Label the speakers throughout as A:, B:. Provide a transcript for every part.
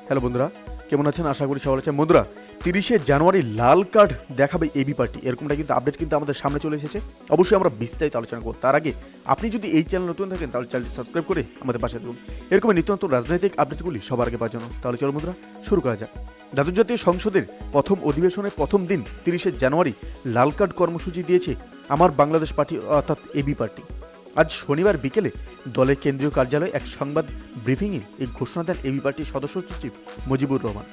A: Hello বন্ধুরা, কেমন আছেন? আশা করি সবাই আছেন। বন্ধুরা, 30শে জানুয়ারি লাল কার্ড দেখাবে এবি পার্টি, এরকমটা কিন্তু আপডেট কিন্তু আমাদের সামনে চলে এসেছে। অবশ্যই আমরা বিস্তারিত আলোচনা করব। তার আগে আপনি যদি এই চ্যানেল নতুন থাকেন তাহলে চ্যানেলটি সাবস্ক্রাইব করে আমাদের পাশে থাকুন এরকম নিত্য নতুন রাজনৈতিক আপডেটগুলি সবার আগে পাওয়ার জন্য। তাহলে চলো বন্ধুরা, শুরু করা যাক। দ্বাদশ জাতীয় সংসদের প্রথম অধিবেশনের প্রথম দিন 30শে জানুয়ারি লাল কার্ড কর্মসূচি দিয়েছে আমার বাংলাদেশ পার্টি অর্থাৎ এবি পার্টি। আজ শনিবার বিকেলে দলের কেন্দ্রীয় কার্যালয়ে এক সংবাদ ব্রিফিংয়ে এই ঘোষণা দেন এবি পার্টির সদস্য সচিব মুজিবুর রহমান।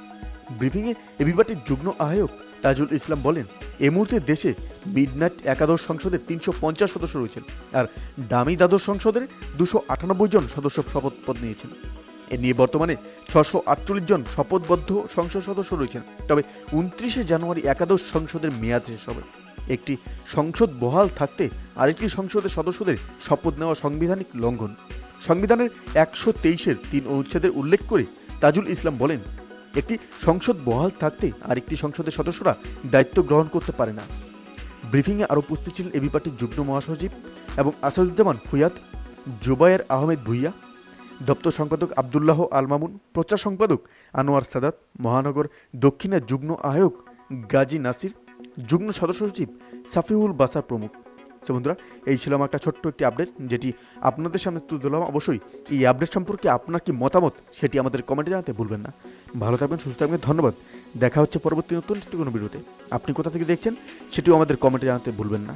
A: ব্রিফিংয়ে এবি পার্টির যুগ্ম আহ্বায়ক তাজুল ইসলাম বলেন, এই মুহূর্তে দেশে মিডনাইট একাদশ সংসদের 350 সদস্য রয়েছেন, আর ডামি দ্বাদশ সংসদের 298 জন সদস্য শপথ নিয়েছেন। এ নিয়ে বর্তমানে 648 জন শপথবদ্ধ সংসদ সদস্য রয়েছেন। তবে 29শে জানুয়ারি একাদশ সংসদের মেয়াদ শেষ হবে। একটি সংসদ বহাল থাকতে আরেকটি সংসদের সদস্যদের শপথ নেওয়া সাংবিধানিক লঙ্ঘন। সংবিধানের 123-এর 3 অনুচ্ছেদের উল্লেখ করে তাজুল ইসলাম বলেন, একটি সংসদ বহাল থাকতে আরেকটি সংসদের সদস্যরা দায়িত্ব গ্রহণ করতে পারে না। ব্রিফিংয়ে আরও উপস্থিত ছিলেন এবি পার্টির যুগ্ম মহাসচিব এবং আসাদুজ্জামান ফুয়াদ, জোবায়ের আহমেদ ভুইয়া, দপ্তর সম্পাদক আবদুল্লাহ আল মামুন, প্রচার সম্পাদক আনোয়ার সাদাত, মহানগর দক্ষিণের যুগ্ম আহ্বায়ক গাজী নাসির, যুগ্ম সদস্য সচিব সাফিউল বাসার প্রমুখ। বন্ধুরা, এই ছিল আমার একটা ছোট্ট একটি আপডেট যেটি আপনাদের সামনে তুলে ধরলাম। অবশ্যই এই আপডেট সম্পর্কে আপনার কি মতামত সেটি আমাদের কমেন্টে জানাতে ভুলবেন না। ভালো থাকবেন, সুস্থ থাকবেন, ধন্যবাদ। দেখা হচ্ছে পরবর্তী নতুন কোনো ভিডিওতে। আপনি কোথা থেকে দেখছেন সেটিও আমাদের কমেন্টে জানাতে ভুলবেন না।